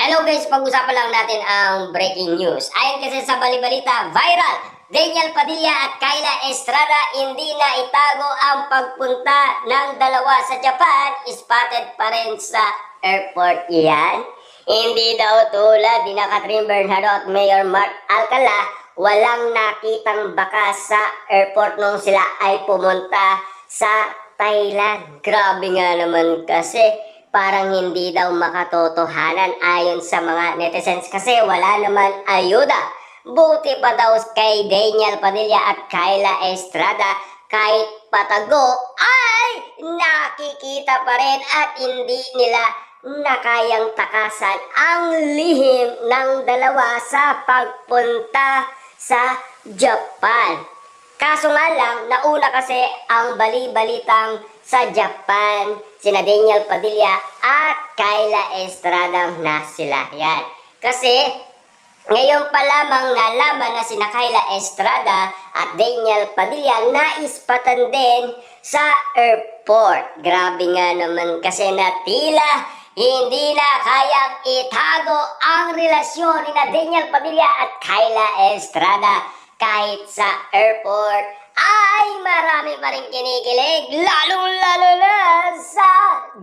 Hello guys, pag-usapan lang natin ang breaking news. Ayon kasi sa balibalita, viral, Daniel Padilla at Kyla Estrada hindi na itago ang pagpunta ng dalawa sa Japan. Spotted pa rin sa airport yan. Hindi daw tulad ni Catherine Bernardo at Mayor Mark Alcala, walang nakitang bakas sa airport nung sila ay pumunta sa Thailand. Grabe nga naman kasi. Parang hindi daw makatotohanan ayon sa mga netizens kasi wala naman ayuda. Buti pa daw kay Daniel Padilla at Kyla Estrada kahit patago ay nakikita pa rin at hindi nila nakayang takasan ang lihim ng dalawa sa pagpunta sa Japan. Kaso nga lang, nauna kasi ang bali-balitang sa Japan, sina Daniel Padilla at Kyla Estrada na sila. Yan. Kasi, ngayon pa lamang nalaman na sina Kyla Estrada at Daniel Padilla naispatan din sa airport. Grabe nga naman kasi na tila hindi na kayang itago ang relasyon ni Daniel Padilla at Kyla Estrada. Kahit sa airport ay marami pa rin kinikilig, lalong-lalo na sa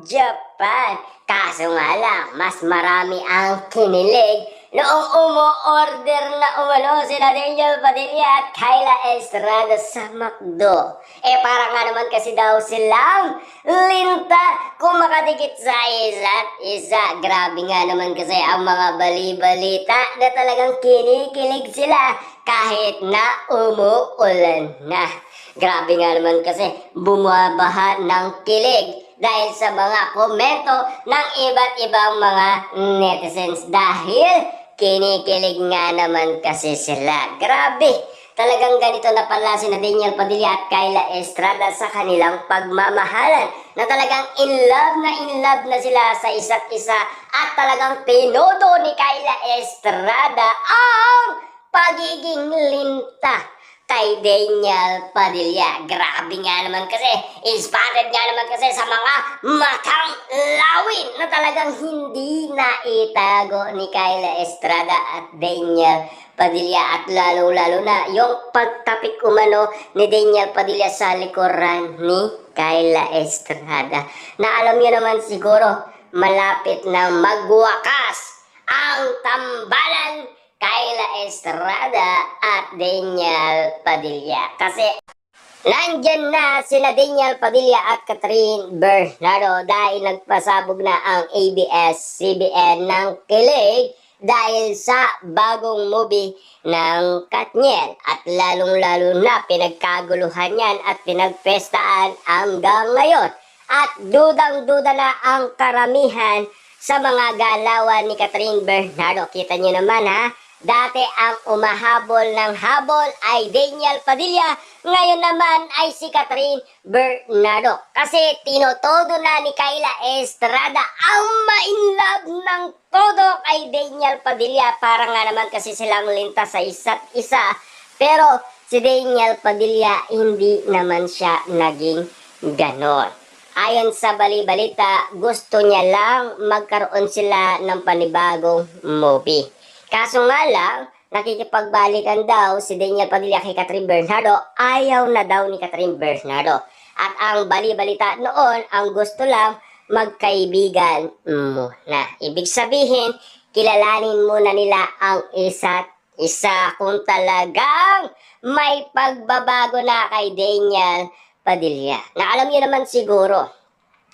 Japan. Kaso nga lang, mas marami ang kinilig noong umu-order na umano sila Daniel Padilla at Kyla Estrada sa McDo. Para nga naman kasi daw silang linta kung makadikit sa isa't isa. Grabe nga naman kasi ang mga bali-balita na talagang kinikilig sila kahit na umuulan na. Grabe nga naman kasi bumabaha ng kilig dahil sa mga komento ng iba't ibang mga netizens dahil kinikilig nga naman kasi sila. Grabe! Talagang ganito na pala si Daniel Padilla at Kyla Estrada sa kanilang pagmamahalan na talagang in love na sila sa isa't isa at talagang tinodo ni Kyla Estrada ang pagiging linta kay Daniel Padilla. Grabe nga naman kasi, spotted nga naman kasi sa mga matang lawin na talagang hindi na itago ni Kyla Estrada at Daniel Padilla at lalo-lalo na yung pagtapik umano ni Daniel Padilla sa likuran ni Kyla Estrada. Na alam niyo naman siguro, malapit na magwakas ang tambalan Kyla Estrada at Daniel Padilla. Kasi nandyan na sila Daniel Padilla at Catherine Bernardo dahil nagpasabog na ang ABS-CBN ng kilig dahil sa bagong movie ng Katniel. At lalong-lalo na pinagkaguluhan yan at pinagpestaan hanggang ngayon. At dudang-duda na ang karamihan sa mga galawan ni Catherine Bernardo. Kita nyo naman ha. Dati ang umahabol ng habol ay Daniel Padilla, ngayon naman ay si Catherine Bernardo. Kasi tinotodo na ni Kyla Estrada ang ma-inlove ng todo kay Daniel Padilla. Para nga naman kasi silang linta sa isa't isa. Pero si Daniel Padilla hindi naman siya naging ganon. Ayon sa bali-balita, gusto niya lang magkaroon sila ng panibagong movie. Kaso nga lang, nakikipagbalikan daw si Daniel Padilla kay Catherine Bernardo, ayaw na daw ni Catherine Bernardo. At ang bali-balita noon, ang gusto lang magkaibigan muna. Ibig sabihin, kilalanin muna nila ang isa't isa kung talagang may pagbabago na kay Daniel Padilla. Na alam niyo naman siguro,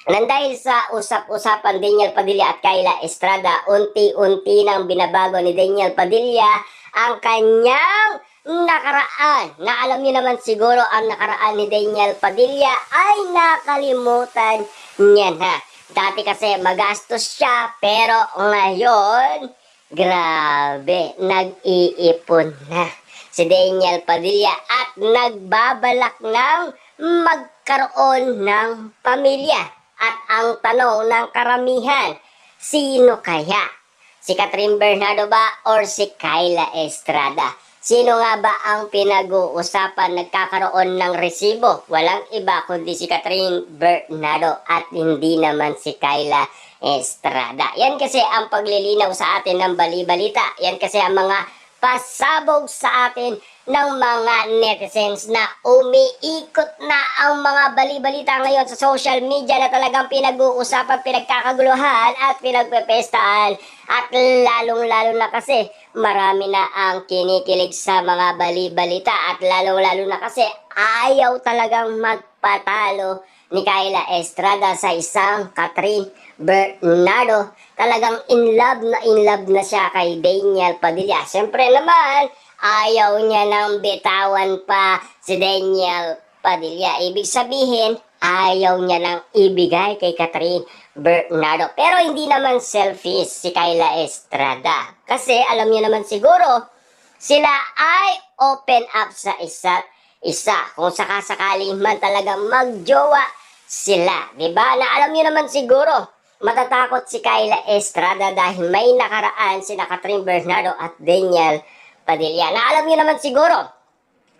nang dahil sa usap-usapan Daniel Padilla at Kyla Estrada, unti-unti nang binabago ni Daniel Padilla ang kanyang nakaraan. Na alam niyo naman siguro ang nakaraan ni Daniel Padilla ay nakalimutan niya na. Dati kasi magastos siya pero ngayon, grabe, nag-iipon na si Daniel Padilla at nagbabalak ng magkaroon ng pamilya. At ang tanong ng karamihan, sino kaya? Si Catherine Bernardo ba or si Kyla Estrada? Sino nga ba ang pinag-uusapan nagkakaroon ng resibo? Walang iba kundi si Catherine Bernardo at hindi naman si Kyla Estrada. Yan kasi ang paglilinaw sa atin ng bali-balita. Yan kasi ang mga pasabog sa atin ng mga netizens na umiikot na ang mga bali-balita ngayon sa social media na talagang pinag-uusapan, pinagkakaguluhan at pinagpepestahan. At lalong-lalo na kasi marami na ang kinikilig sa mga bali-balita at lalong-lalo na kasi ayaw talagang magpatalo ni Kyla Estrada sa isang Catherine Bernardo. Talagang in love na siya kay Daniel Padilla. Siyempre naman, ayaw niya nang bitawan pa si Daniel Padilla. Ibig sabihin, ayaw niya nang ibigay kay Catherine Bernardo. Pero hindi naman selfish si Kyla Estrada. Kasi alam niya naman siguro, sila ay open up sa isa't isa. Kung sakasakali man talagang magjowa sila. Diba? Na alam niyo naman siguro, matatakot si Kyla Estrada dahil may nakaraan sina Catherine Bernardo at Daniel Padilla. Na alam niyo naman siguro,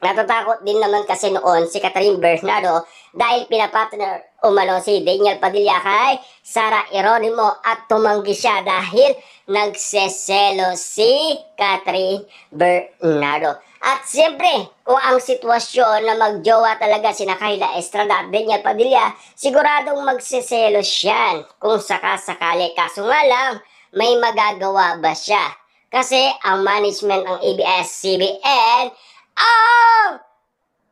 natatakot din naman kasi noon si Catherine Bernardo dahil pinapartner umano si Daniel Padilla kay Sara Geronimo at tumanggi siya dahil nagseselo si Catherine Bernardo. At siyempre, kung ang sitwasyon na magjowa talaga sina Kyla Estrada at Daniel Padilla, siguradong magseselos yan kung sakasakali. Kaso nga lang, may magagawa ba siya? Kasi ang management ng ABS-CBN ang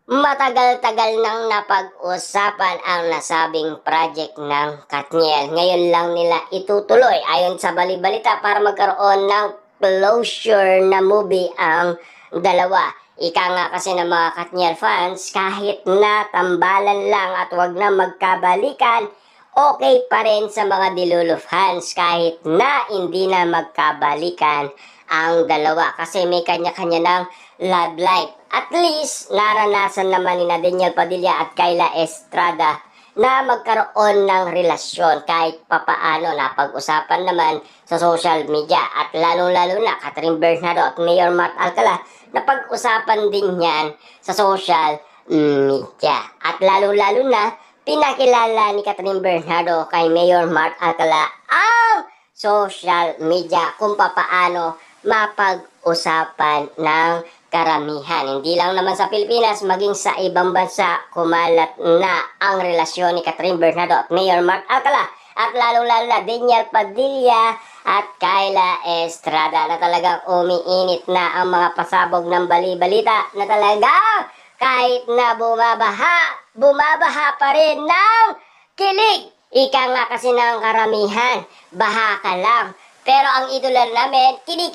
matagal-tagal nang napag-usapan ang nasabing project ng Katniel. Ngayon lang nila itutuloy ayon sa bali-balita para magkaroon ng closure na movie ang dalawa. Ika nga kasi ng mga Katniel fans, kahit na tambalan lang at wag na magkabalikan, okay pa rin sa mga Dilulu fans kahit na hindi na magkabalikan ang dalawa kasi may kanya-kanya ng love life. At least, naranasan naman ni Daniel Padilla at Kyla Estrada na magkaroon ng relasyon kahit papaano. Napag-usapan naman sa social media at lalong-lalo na Catherine Bernardo at Mayor Matt Alcala, napag-usapan din yan sa social media. At lalong-lalo na pinakilala ni Catherine Bernardo kay Mayor Matt Alcala ang social media kung papaano mapag-usapan ng karamihan. Hindi lang naman sa Pilipinas, maging sa ibang bansa, kumalat na ang relasyon ni Catherine Bernardo at Mayor Matt Alcala. At lalong-lalo na Daniel Padilla at Kyla Estrada na talagang umiinit na ang mga pasabog ng bali-balita na talagang kahit na bumabaha pa rin ng kilig. Ika nga kasi ng karamihan, baha ka lang. Pero ang idol namin, kinikilig